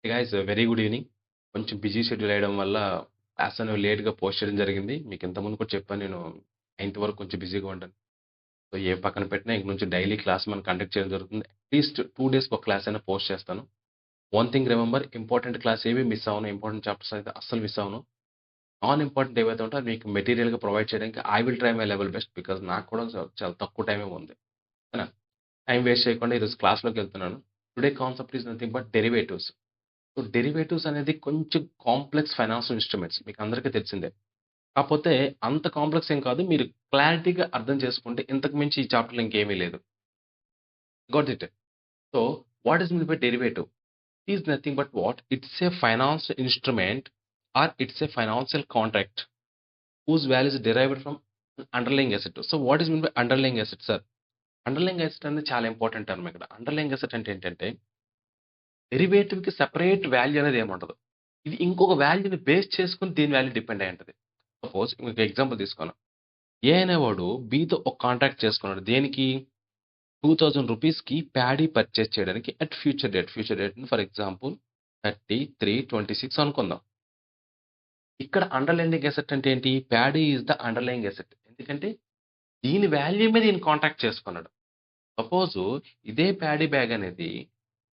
Hey guys very good evening. కొంచెం busy schedule అయ్యడం వల్ల class అనేవి లేట్‌గా పోస్ట్ చేయడం జరిగింది. మీకు ఇంతకుముందు కూడా చెప్పాను నేను 9థ్ వరకు కొంచెం బిజీగా ఉంటాను. సో, ఏ పక్కన పెట్టినా ఇంక నుంచి డైలీ క్లాస్ మనం కండక్ట్ చేయడం జరుగుతుంది. అట్‌లీస్ట్ 2 డేస్‌కి ఒక క్లాస్ అయినా పోస్ట్ చేస్తాను. One thing remember important class ఏవి మిస్ అవ్వను. ఇంపార్టెంట్ చాప్టర్స్ అయితే అస్సలు మిస్ అవ్వను. నాన్ ఇంపార్టెంట్ ఏవైతే ఉంటాయో అవి మీకు మెటీరియల్‌గా ప్రొవైడ్ చేయడానికి I will try my level best. Because నాకు కూడా చాలా తక్కువ టైమే ఉంది. ఓకేనా? టైం వేస్ట్ చేయకుండా ఈరోజు క్లాస్‌లోకెళ్తున్నాను. Today concept is nothing but derivatives. So, derivatives అనేది కొంచెం కాంప్లెక్స్ ఫైనాన్షియల్ ఇన్‌స్ట్రుమెంట్స్. మీకు అందరికీ తెలిసిందే. కాపోతే అంత కాంప్లెక్స్ ఏం కాదు. మీరు క్లారిటీగా అర్థం చేసుకుంటే ఇంతకు మించి ఈ చాప్టర్‌లో ఇంకేమీ లేదు. Got it? So, what is mean by derivative? Is nothing but what? It's a financial instrument or it's a financial contract whose value is derived from underlying asset. So, what is mean by underlying asset sir? Underlying asset అనేది చాలా important term ఇక్కడ. అండర్‌లయింగ్ అసెట్ అంటే ఏంటంటే డెరివేటివ్‌కి separate value అనేది ఏముండదు. ఇది ఇంకొక వాల్యూని బేస్ చేసుకొని దీని వాల్యూ డిపెండ్ అయ్యి ఉంటది. సపోజ్ మీకు ఎగ్జాంపుల్ తీసుకున్నాం. ఏ అనేవాడు బితో ఒక కాంట్రాక్ట్ చేసుకున్నాడు. దేనికి? రూ. 2000కి ప్యాడీ పర్చేజ్ చేయడానికి at future date. Future date for example 30/3/26 అనుకుందాం. ఇక్కడ అండర్‌లైయింగ్ అసెట్ అంటే ఏంటి? Paddy is the underlying asset. ఎందుకంటే దీని వాల్యూ మీద ఈయన కాంట్రాక్ట్ చేసుకున్నాడు. సపోజు ఇదే ప్యాడీ బ్యాగ్ అనేది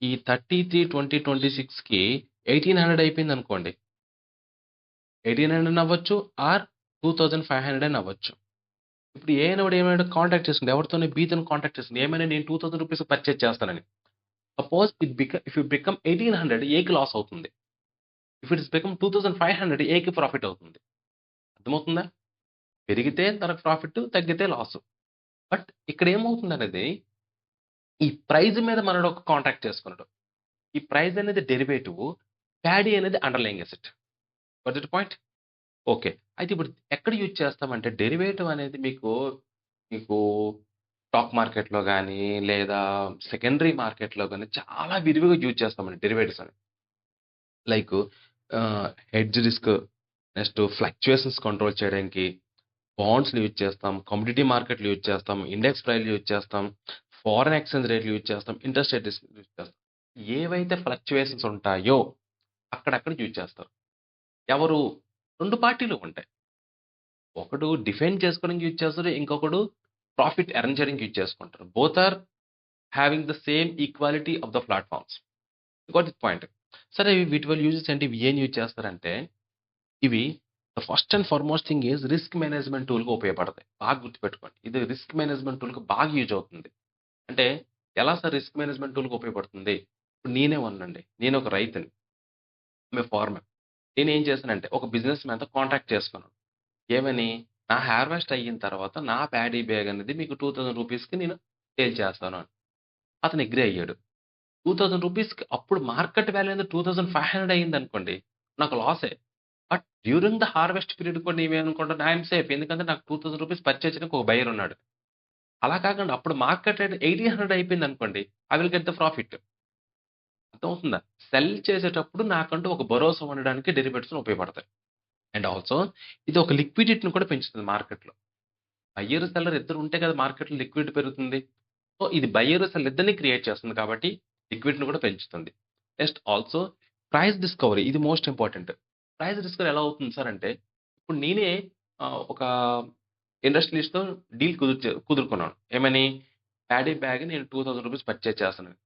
ఈ 30/3/2026కి 1800 అయిపోయిందనుకోండి. 1800 అవ్వచ్చు ఆర్ 2500 అని అవ్వచ్చు. ఇప్పుడు ఏ అనేవాడు ఏమైనాడు కాంటాక్ట్ చేసుకుంది. ఎవరితోని? బితోని కాంటాక్ట్ చేసుకుంది. ఏమని? నేను రూ. 2000 పర్చేజ్ చేస్తానని. సపోజ్ ఇఫ్ యూ బికమ్ 1800 ఏకి లాస్ అవుతుంది. ఇఫ్ ఇట్స్ బికమ్ 2500 ఏకి ప్రాఫిట్ అవుతుంది. అర్థమవుతుందా? పెరిగితే తనకు ప్రాఫిట్, తగ్గితే లాస్. బట్ ఇక్కడ ఏమవుతుందనేది ఈ ప్రైస్ మీద మనోడు ఒక కాంట్రాక్ట్ చేసుకున్నాడు. ఈ ప్రైస్ అనేది డెరివేటివ్. ప్యాడీ అనేది underlying asset. Got that point? Okay. అయితే ఇప్పుడు ఎక్కడ యూజ్ చేస్తామంటే డెరివేటివ్ అనేది మీకు స్టాక్ మార్కెట్‌లో గాని, లేదా సెకండరీ మార్కెట్‌లో గాని చాలా విరివిగా యూజ్ చేస్తామండి డెరివేటివ్స్ అని. Like hedge risk, next fluctuations control చేయడానికి బాండ్స్‌ని యూజ్ చేస్తాం. కమోడిటీ మార్కెట్‌లు యూజ్ చేస్తాం. ఇండెక్స్ ప్రైస్‌లు యూజ్ చేస్తాం. ఫారెన్ ఎక్స్‌చేంజ్ రేట్‌లు యూజ్ చేస్తాం. ఇంట్రెస్ట్ రేట్ రిస్క్ యూజ్ చేస్తాం. ఏవైతే ఫ్లక్చుయేషన్స్ ఉంటాయో అక్కడక్కడ యూజ్ చేస్తారు. ఎవరు? 2 పార్టీలు ఉంటాయి. ఒకడు డిఫెండ్ చేసుకోవడానికి యూజ్ చేస్తాడు. ఇంకొకడు ప్రాఫిట్ ఎర్న్ చేయడానికి యూజ్ చేసుకుంటారు. Both are having the same equality of the platforms. Got this point. సరే వీటి వల్ల యూజెస్ ఏంటి? ఇవి ఏం యూజ్ చేస్తారంటే, ఇవి the first and foremost thing is risk management టూల్‌గా ఉపయోగపడతాయి. బాగా గుర్తుపెట్టుకోండి. ఇది రిస్క్ మేనేజ్‌మెంట్ టూల్‌గా బాగా యూజ్ అవుతుంది. అంటే ఎలా సార్ రిస్క్ మేనేజ్‌మెంట్ టూల్‌గా ఉపయోగపడుతుంది? ఇప్పుడు నేనే ఉన్నానండి. నేను ఒక రైతుని. I'm a farmer. నేనేం చేశానంటే ఒక బిజినెస్ మ్యాన్‌తో కాంటాక్ట్ చేసుకున్నాను. ఏమని? నా హార్వెస్ట్ అయిన తర్వాత నా ప్యాడీ బ్యాగ్ అనేది మీకు రూ. 2000కి నేను సేల్ చేస్తాను అని. అతను అగ్రీ అయ్యాడు. రూ. 2000కి అప్పుడు మార్కెట్ వాల్యూ అనేది 2500 అయిందనుకోండి. నాకు లాసే. But during the harvest period కూడా నేనేమనుకుంటాను ఐ యామ్ సేఫ్. ఎందుకంటే నాకు రూ. 2000 పర్చేజ్ చేయడానికి ఒక బయర్ ఉన్నాడు. అలా కాకుండా అప్పుడు మార్కెట్ రేట్ 1800 అయిపోయిందనుకోండి. I will get the profit. అర్థమవుతుందా? సెల్ చేసేటప్పుడు నాకంటూ ఒక భరోసా ఉండడానికి డెరివేటివ్స్ ఉపయోగపడతాయి. అండ్ ఆల్సో ఇది ఒక లిక్విడిటీని కూడా పెంచుతుంది మార్కెట్‌లో. బయ్యర్, సెల్లర్ ఇద్దరు ఉంటే కదా మార్కెట్‌లో లిక్విడిటీ పెరుగుతుంది. సో, ఇది బయ్యర్, సెల్లర్ ఇద్దరిని క్రియేట్ చేస్తుంది కాబట్టి లిక్విడిటీని కూడా పెంచుతుంది. నెక్స్ట్ ఆల్సో ప్రైస్ డిస్కవరీ ఇది మోస్ట్ ఇంపార్టెంట్. ప్రైస్ డిస్కవరీ ఎలా అవుతుంది సార్ అంటే, ఇప్పుడు నేనే ఒక ఇండస్ట్రియలిస్ట్‌తో డీల్ కుదురుకున్నాను. ఏమని? ప్యాడీ బ్యాగ్ నేను రూ. 2000 పర్చేజ్ చేస్తానని.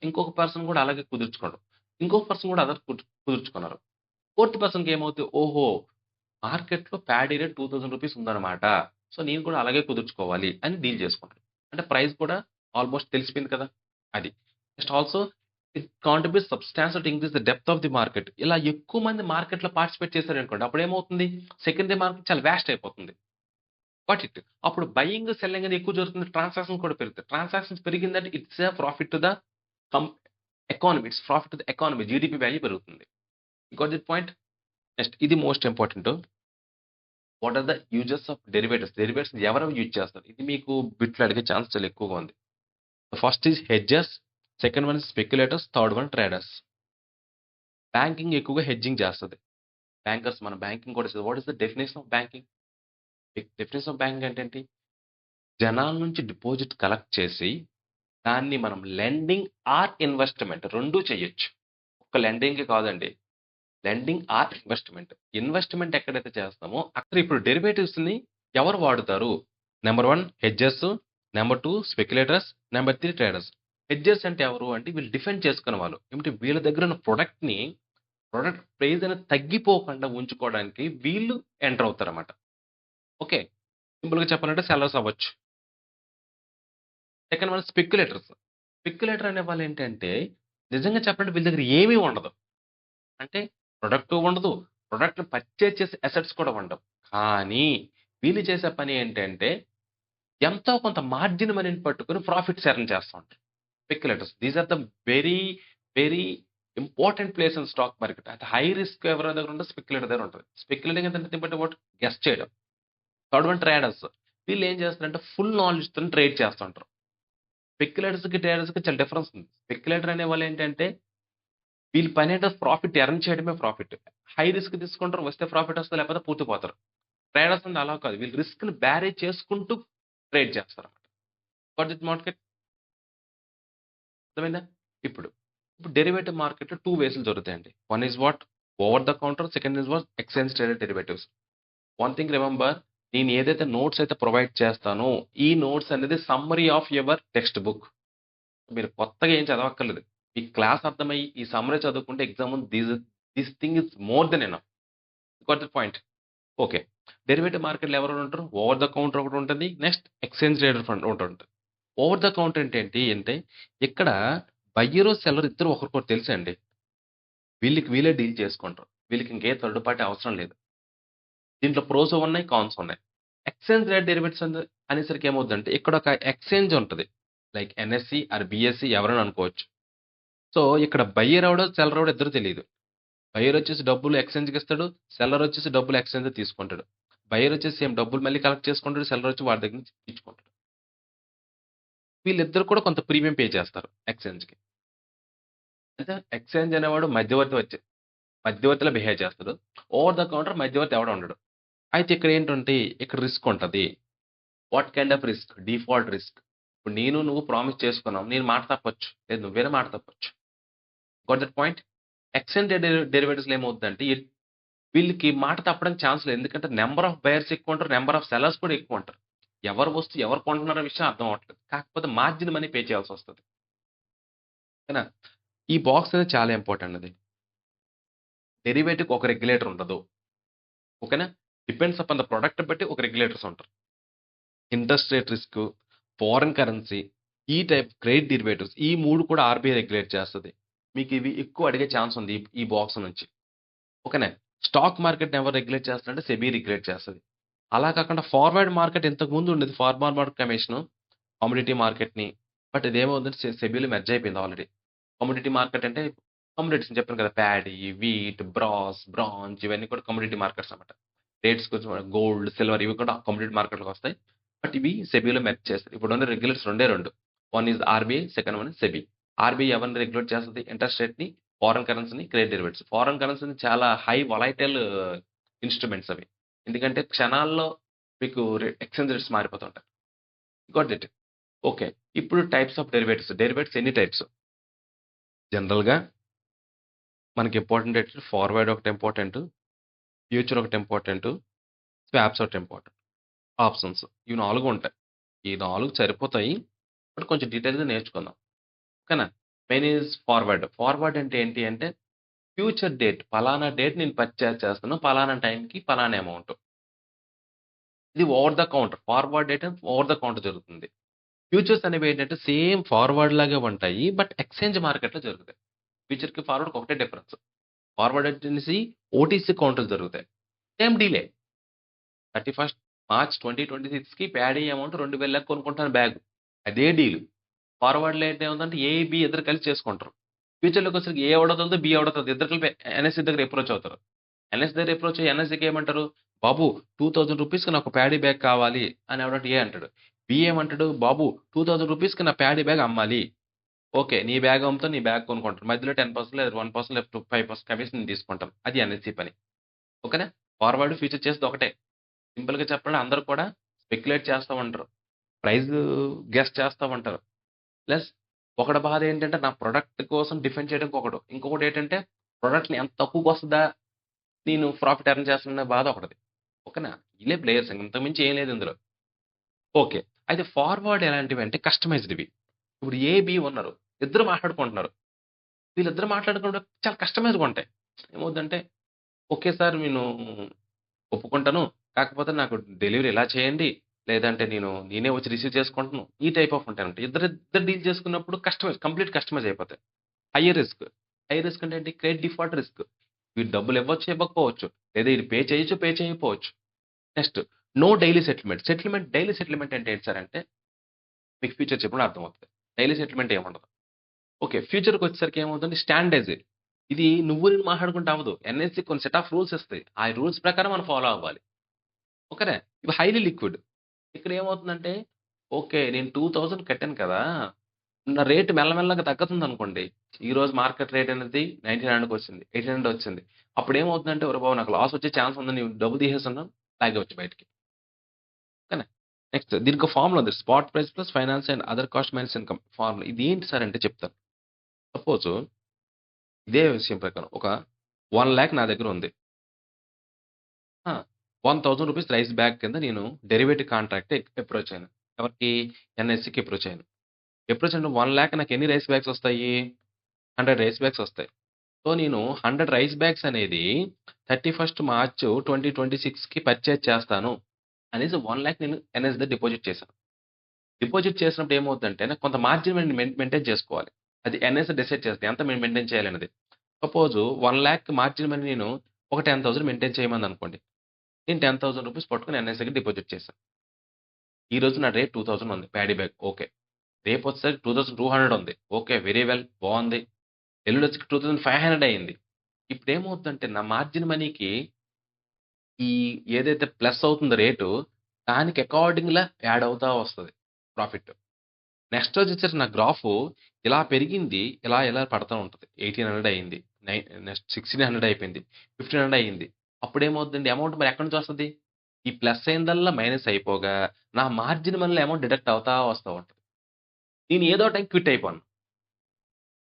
ఇంకొక పర్సన్ కూడా అలాగే కుదుర్చుకోవడం. ఇంకొక పర్సన్ కూడా అదే కుదుర్చుకున్నారు. ఫోర్త్ పర్సన్‌కి ఏమవుద్ది? ఓహో! మార్కెట్‌లో ప్యాడీ రేట్ రూ. 2000 ఉందన్నమాట. సో, నేను కూడా అలాగే కుదుర్చుకోవాలి అని డీల్ చేసుకున్నాను. అంటే ప్రైస్ కూడా ఆల్‌మోస్ట్ తెలిసిపోయింది కదా! అది. Next also it contributes substantial to increase the depth of the market. ఇలా ఎక్కువ మంది మార్కెట్‌లో పార్టిసిపేట్ చేశారనుకోండి. అప్పుడేమవుతుంది? సెకండరీ మార్కెట్ చాలా వాస్ట్ అయిపోతుంది. Got it. అప్పుడు బయింగ్, సెల్లింగ్ అనేది ఎక్కువ జరుగుతుంది. ట్రాన్సాక్షన్స్ కూడా పెరుగుతాయి. ట్రాన్సాక్షన్స్ పెరిగిందంటే it's a profit to the come economy. It's profit to the economy. GDP value పెరుగుతుంది. Got this point? నెక్స్ట్ ఇది most important. What are the uses of derivatives? Derivatives ఎవరెవరు use చేస్తారు? ఇది మీకు బిట్‌లో అడిగే ఛాన్స్ చాలా ఎక్కువగా ఉంది. First is hedgers, second one is speculators, third one traders. Banking ఎక్కువగా హెడ్జింగ్ చేస్తది. బ్యాంకర్స్ మన బ్యాంకింగ్ కూడా what is the definition of banking? Definition of banking అంటే ఏంటి? జనాల నుంచి డిపాజిట్ కలెక్ట్ చేసి, దాన్ని మనం లెండింగ్ ఆర్ ఇన్వెస్ట్‌మెంట్ 2 చేయొచ్చు. ఒక్క లెండింగ్‌కి కాదండి. Lending are investment. ఇన్వెస్ట్‌మెంట్ ఎక్కడైతే చేస్తామో అక్కడ ఇప్పుడు డెరివేటివ్స్‌ని ఎవరు వాడుతారు? Number 1 hedgers, number 2 speculators, number 3 traders. Hedgers అంటే ఎవరు? అంటే వీళ్ళు డిఫెండ్ చేసుకునే వాళ్ళు. ఏమిటి వీళ్ళ దగ్గర ఉన్న ప్రొడక్ట్ ప్రైస్ అనేది తగ్గిపోకుండా ఉంచుకోవడానికి వీళ్ళు ఎంటర్ అవుతారన్నమాట. ఓకే. సింపుల్‌గా చెప్పాలంటే సెల్లర్స్ అవ్వచ్చు. Second one speculators. స్పెక్యులేటర్ అనేవాళ్ళు ఏంటంటే నిజంగా చెప్పాలంటే వీళ్ళ దగ్గర ఏమీ ఉండదు. అంటే ప్రొడక్టు ఉండదు. ప్రొడక్ట్‌ని పర్చేజ్ చేసే అసెట్స్ కూడా ఉండవు. కానీ వీళ్ళు చేసే పని ఏంటంటే ఎంతో కొంత మార్జిన్ మనీని పట్టుకొని ప్రాఫిట్స్ ఎర్న్ చేస్తా ఉంటారు. Speculators. These are the very, very important place in stock market. అయితే హై రిస్క్ ఎవరి దగ్గర ఉంటది? స్పెక్యులేటర్ దగ్గర ఉంటది. స్పెక్యులేటింగ్ అంటే నథింగ్ బట్ అబౌట్ గెస్ చేయడం. Third one traders. వీళ్ళు ఏం చేస్తారంటే ఫుల్ నాలెడ్జ్‌తోని ట్రేడ్ చేస్తుంటారు. స్పెక్యులేటర్స్‌కి, ట్రేడర్స్‌కి చాలా డిఫరెన్స్ ఉంది. స్పెక్యులేటర్ అనేవాళ్ళు ఏంటంటే వీళ్ళ పనేంటో ప్రాఫిట్ ఎర్న్ చేయడమే ప్రాఫిట్. హై రిస్క్ తీసుకుంటారు. వస్తే ప్రాఫిట్ వస్తది. లేకపోతే పూర్తిపోతారు. ట్రేడర్స్ అంటే అలా కాదు. వీళ్ళు రిస్క్‌ని బ్యారేజ్ చేసుకుంటూ ట్రేడ్ చేస్తారన్నమాట. గాట్ ఇట్ మార్కెట్ అర్థమైందా? ఇప్పుడు, ఇప్పుడు డెరివేటివ్ మార్కెట్‌లో 2 వేస్‌లు దొరుకుతాయండి. One is what over the counter. Second is what exchange traded derivatives. One thing remember నేను ఏదైతే నోట్స్ అయితే ప్రొవైడ్ చేస్తానో ఈ నోట్స్ అనేది summary of your text book. మీరు కొత్తగా ఏం చదవక్కర్లేదు. ఈ క్లాస్ అర్థమయ్యి ఈ సమ్మరీ చదువుకుంటే ఎగ్జామ్ ముందు this thing is more than enough. Got the point. Okay. Derivative మార్కెట్‌లో ఎవరెవరు ఉంటారు? ఓవర్ ద కౌంటర్ ఒకటుంటది. నెక్స్ట్ ఎక్స్‌చేంజ్ ట్రేడెడ్ ఫండ్ ఒకటుంటది. ఓవర్ ద కౌంటర్ అంటే ఏంటి అంటే ఇక్కడ బయ్యరు, సెల్లర్ ఇద్దరు ఒకరికొకరు తెలుసండి. వీళ్ళకి వీళ్ళే డీల్ చేసుకుంటారు. వీళ్ళకి ఇంకే థర్డ్ పార్టీ అవసరం లేదు. దీంట్లో ప్రోస్ ఉన్నాయి, కాన్స్ ఉన్నాయి. ఎక్స్‌చేంజ్ రేట్ డెరివేటివ్స్ అనేసరికి ఏమవుద్దంటే ఇక్కడ ఒక ఎక్స్‌చేంజ్ ఉంటది. లైక్ ఎన్ఎస్‌సి ఆర్ బీఎస్‌సి ఎవరైనా అనుకోవచ్చు. సో, ఇక్కడ బయ్యర్ ఎవడో, సెల్లర్ ఎవడో ఇద్దరు తెలీదు. బయ్యర్ వచ్చేసి డబ్బులు ఎక్స్‌చేంజ్‌కి ఇస్తాడు. సెల్లర్ వచ్చేసి డబ్బులు ఎక్స్‌చేంజ్‌లో తీసుకుంటాడు. బయ్యర్ వచ్చేసి సేమ్ డబ్బులు మళ్ళీ కలెక్ట్ చేసుకుంటాడు. సెల్లర్ వచ్చి వాడి దగ్గర నుంచి ఇచ్చుకుంటాడు. వీళ్ళిద్దరు కూడా కొంత ప్రీమియం పే చేస్తారు ఎక్స్‌చేంజ్‌కి. అయితే ఎక్స్‌చేంజ్ అనేవాడు మధ్యవర్తిలా బిహేవ్ చేస్తాడు. ఓవర్ ద కౌంటర్ మధ్యవర్తి ఎవడు ఉండడు. అయితే ఇక్కడ ఏంటంటే ఇక్కడ రిస్క్ ఉంటది. What kind of risk? Default risk. ఇప్పుడు నువ్వు ప్రామిస్ చేసుకున్నాం. నేను మాట తప్పొచ్చు. లేదు నువ్వైనా మాట తప్పొచ్చు. Got that point? ఎక్స్‌చేంజ్ డెరివేటివ్స్‌లో ఏమవుద్దంటే వీళ్ళకి మాట తప్పడానికి ఛాన్స్ లేదు. ఎందుకంటే నంబర్ ఆఫ్ బయర్స్ ఎక్కువుంటారు. నంబర్ ఆఫ్ సెల్లర్స్ కూడా ఎక్కువుంటారు. ఎవరి వస్తువు ఎవరు కొంటున్నారనే విషయం అర్థం అవ్వట్లేదు. కాకపోతే మార్జిన్ మనీ పే చేయాల్సొస్తది. ఓకేనా? ఈ బాక్స్ అనేది చాలా ఇంపార్టెంట్ అది. డెరివేటివ్‌కి ఒక రెగ్యులేటర్ ఉండదు. ఓకేనా? డిపెండ్స్ అపాన్ ద ప్రొడక్ట్ బట్టి ఒక రెగ్యులేటర్స్ ఉంటారు. Interest rate risk, foreign currency, ఈ టైప్ క్రెడిట్ డెరివేటివ్స్ ఈ 3 కూడా ఆర్‌బీఐ రెగ్యులేట్ చేస్తది. మీకు ఇవి ఎక్కువ అడిగే ఛాన్స్ ఉంది ఈ బాక్స్ నుంచి. ఓకేనా? స్టాక్ మార్కెట్‌ని ఎవరు రెగ్యులేట్ చేస్తారంటే సెబీ రెగ్యులేట్ చేస్తది. అలా కాకుండా ఫార్వర్డ్ మార్కెట్ ఇంతకుముందు ఉండేది. ఫార్వర్డ్ మార్కెట్ కమిషను, కమోడిటీ మార్కెట్‌ని. బట్ ఇదేమవుతుందంటే సెబీలో మెర్జ్ అయిపోయింది ఆల్రెడీ. కమోడిటీ మార్కెట్ అంటే కమోడిటీస్ నేను చెప్పాను కదా! ప్యాడీ, వీట్, బ్రాంజ్ ఇవన్నీ కూడా కమోడిటీ మార్కెట్స్ అన్నమాట. రేట్స్ కొంచెం గోల్డ్, సిల్వర్ ఇవి కూడా కమోడిటీ మార్కెట్‌లోకొస్తాయి. బట్ ఇవి సెబీలో మెర్జ్ చేస్తారు. ఇప్పుడున్న రెగ్యులేటర్స్ రెండే 2. One is RBI, second one SEBI. RBI ఎవరిని రెగ్యులేట్ చేస్తది? ఇంట్రెస్ట్ రేట్‌ని, ఫారెన్ కరెన్సీని, క్రెడిట్ డెరివేటివ్స్. ఫారెన్ కరెన్సీని చాలా హై వొలటైల్ ఇన్‌స్ట్రుమెంట్స్ అవి. ఎందుకంటే క్షణాల్లో మీకు ఎక్స్‌చేంజ్ రేట్స్ మారిపోతుంటాయి. Got it. ఓకే. ఇప్పుడు టైప్స్ ఆఫ్ డెరివేటివ్స్. డెరివేటివ్స్ ఎన్ని టైప్స్? జనరల్‌గా మనకి ఇంపార్టెంట్ ఏంటంటే ఫార్వర్డ్ ఒకటి ఇంపార్టెంటు, ఫ్యూచర్ ఒకటి ఇంపార్టెంటు, స్వాప్స్ ఒకటి ఇంపార్టెంట్. ఆప్షన్స్ ఇవి 4 ఉంటాయి. ఈ 4 సరిపోతాయి. బట్ కొంచెం డీటెయిల్‌గా నేర్చుకుందాం. ఓకేనా? Main is forward. ఫార్వర్డ్ అంటే ఏంటి అంటే ఫ్యూచర్ డేట్ పలానా డేట్ నేను పర్చేజ్ చేస్తున్నాను. పలానా టైంకి పలానా అమౌంట్. ఇది over the counter. Forward date over the counter జరుగుతుంది. ఫ్యూచర్స్ అనేవి ఏంటంటే సేమ్ ఫార్వర్డ్ లాగే ఉంటాయి. బట్ ఎక్స్‌చేంజ్ మార్కెట్‌లో జరుగుతాయి. ఫ్యూచర్‌కి ఫార్వర్డ్‌కి ఒకటే డిఫరెన్స్. ఫార్వర్డ్ వచ్చేసి ఓటీసీ కౌంటర్‌లో జరుగుతాయి. సేమ్ డీలే. 31 మార్చ్ 2026కి ప్యాడీ అమౌంట్ 2000 కొనుక్కుంటాను బ్యాగ్. అదే డీల్. ఫార్వర్డ్‌లో ఏంటేముందంటే ఏ, బి ఇద్దరు కలిసి చేసుకుంటారు. ఫ్యూచర్‌లోకొచ్చేసరికి ఏ ఎవడొదలదు, బి ఎవడొదలదు. ఇద్దరు కలిపి ఎన్ఎస్‌సి దగ్గర అప్రోచ్ అవుతారు. ఎన్ఎస్‌సి దగ్గర అప్రోచ్ అయ్యి ఎన్ఎస్‌సికి ఏమంటారు? బాబు ₹2000కి నాకు ప్యాడీ బ్యాగ్ కావాలి అని ఎవడంటే ఏ అంటాడు. బి ఏమంటాడు? బాబు ₹2000కి నా ప్యాడీ బ్యాగ్ అమ్మాలి. ఓకే. నీ బ్యాగ్ అమ్ముతా, నీ బ్యాగ్ కొనుక్కుంటారు. మధ్యలో 10% లేదా 1% లేకపోతే 5% కమిషన్ నేను తీసుకుంటాను. అది ఎన్ఎస్‌సి పని. ఓకేనా? ఫార్వర్డ్, ఫ్యూచర్ చేసేది ఒకటే. సింపుల్‌గా చెప్పాలంటే అందరూ కూడా స్పెక్యులేట్ చేస్తా ఉంటారు. ప్రైస్ గెస్ చేస్తా ఉంటారు. ప్లస్ ఒకడి బాధ ఏంటంటే నా ప్రొడక్ట్ కోసం డిఫెండ్ చేయడానికి ఒకడు. ఇంకొకటి ఏంటంటే ప్రొడక్ట్‌ని ఎంత తక్కువకొస్తదా, నేను ప్రాఫిట్ ఎర్న్ చేస్తానన్న బాధ ఒకటిది. ఓకేనా? ఈళ్ళే ప్లేయర్స్ ఇంతకు మించి ఏం లేదు ఇందులో. ఓకే. అయితే ఫార్వర్డ్ ఎలాంటివంటే కస్టమైజ్డ్‌వి. ఇప్పుడు ఏ, బి ఉన్నారు. ఇద్దరు మాట్లాడుకుంటున్నారు. వీళ్ళిద్దరు మాట్లాడుకున్నప్పుడు చాలా కస్టమైజ్డ్‌గా ఉంటాయి. ఏమవుద్దంటే, ఓకే సార్ నేను ఒప్పుకుంటాను. కాకపోతే నాకు డెలివరీ ఇలా చేయండి. లేదంటే నేనే వచ్చి రిసీవ్ చేసుకుంటాను. ఈ టైప్ ఆఫ్ ఉంటాయన్నమాట. ఇద్దరు డీల్ చేసుకున్నప్పుడు కంప్లీట్ కస్టమైజ్ అయిపోతాయి. Hire risk. హైయర్ రిస్క్ అంటే ఏంటి? Credit default risk. వీడు డబ్బులు ఇవ్వచ్చు, ఇవ్వకపోవచ్చు. లేదా ఈడు పే చేయొచ్చు, పే చేయకపోవచ్చు. Next no daily settlement. Daily settlement అంటే ఏంటి సార్ అంటే, మీకు ఫ్యూచర్ చెప్పినప్పుడు అర్థమవుతది. డైలీ సెటిల్మెంట్ ఏముండదు. ఓకే. ఫ్యూచర్‌కొచ్చేసరికి ఏమవుతుందంటే స్టాండర్డ్స్. ఇది నువ్వు నేను మాట్లాడుకుంటే అవ్వదు. ఎన్ఎస్‌సి కొన్ని సెట్ ఆఫ్ రూల్స్ ఇస్తాయి. ఆ రూల్స్ ప్రకారం మనం ఫాలో అవ్వాలి. ఓకేనా? ఇవి హైలీ లిక్విడ్. ఇక్కడ ఏమవుతుందంటే, ఓకే. నేను 2000 కట్టాను కదా! నా రేట్ మెల్లమెల్లగా తగ్గుతుందనుకోండి. ఈరోజు మార్కెట్ రేట్ అనేది 1900కి వచ్చింది. 1800 వచ్చింది. అప్పుడేమవుతుందంటే, ఒరేయ్ బాబు! నాకు లాస్ వచ్చే ఛాన్స్ ఉంది. నేను డబ్బు తీసేస్తున్నాను. లాగేయొచ్చు బయటికి. ఓకేనా? నెక్స్ట్ దీనికో ఫార్ములా ఉంది. Spot price plus finance and other cost minus income formula. ఇదేంటి సార్ అంటే చెప్తాను. సపోజు ఇదే విషయం ప్రకారం ఒక 1,00,000 నా దగ్గరుంది. ఆ! రూ. 1,000 రైస్ బ్యాగ్ కింద నేను డెరివేటివ్ కాంట్రాక్ట్ అప్రోచ్ అయ్యాను. ఎవరికి? ఎన్ఎస్‌సికి అప్రోచ్ అయ్యాను. అప్రోచ్ అయినప్పుడు 1,00,000 నాకు ఎన్ని రైస్ బ్యాగ్స్ వస్తాయి? 100 రైస్ బ్యాగ్స్ వస్తాయి. సో, నేను 100 రైస్ బ్యాగ్స్ అనేది 31st మార్చ్ 2026కి పర్చేజ్ చేస్తాను అనేసి 1,00,000 నేను ఎన్ఎస్ దగ్గర డిపాజిట్ చేశాను. డిపాజిట్ చేసినప్పుడు ఏమవుద్దంటే నాకు కొంత మార్జిన్ మెయింటైన్ చేసుకోవాలి. అది ఎన్ఎస్ డిసైడ్ చేస్తది. ఎంత మెయింటైన్ చేయాలనేది. సపోజ్ 1,00,000 మార్జిన్ మనీ నేను ఒక 10,000 మెయింటైన్ చేయమనిదనుకోండి. నేను రూ. 10,000 పట్టుకొని ఎన్ఎస్ దగ్గర డిపాజిట్ చేశాను. ఈ రోజు నా రేట్ 2,000 ఉంది. Paddy bag okay. రేపొచ్చేసరికి 2,200 ఉంది. ఓకే. వెరీ వెల్ బావుంది. ఎల్లుండొచ్చి 2,500 అయింది. ఇప్పుడేమవుద్దంటే నా మార్జిన్ మనీకి ఈ ఏదైతే ప్లస్ అవుతుందో రేటు, దానికి అకార్డింగ్‌లా యాడ్ అవుతా వస్తది ప్రాఫిట్. నెక్స్ట్ రోజొచ్చేసి నా గ్రాఫు ఇలా పెరిగింది. ఇలా పడతా ఉంటది. 1,800 అయింది. నై నెక్స్ట్ 1,600 అయిపోయింది. 1,500 అయింది. అప్పుడేమవుద్దండి అమౌంట్ మరి ఎక్కడి నుంచొస్తది? ఈ ప్లస్ అయిందల్లా మైనస్ అయిపోగా, నా మార్జిన్ మనీలో అమౌంట్ డిడక్ట్ అవుతా వస్తా ఉంటది. నేను ఏదో టైం క్విట్ అయిపోను.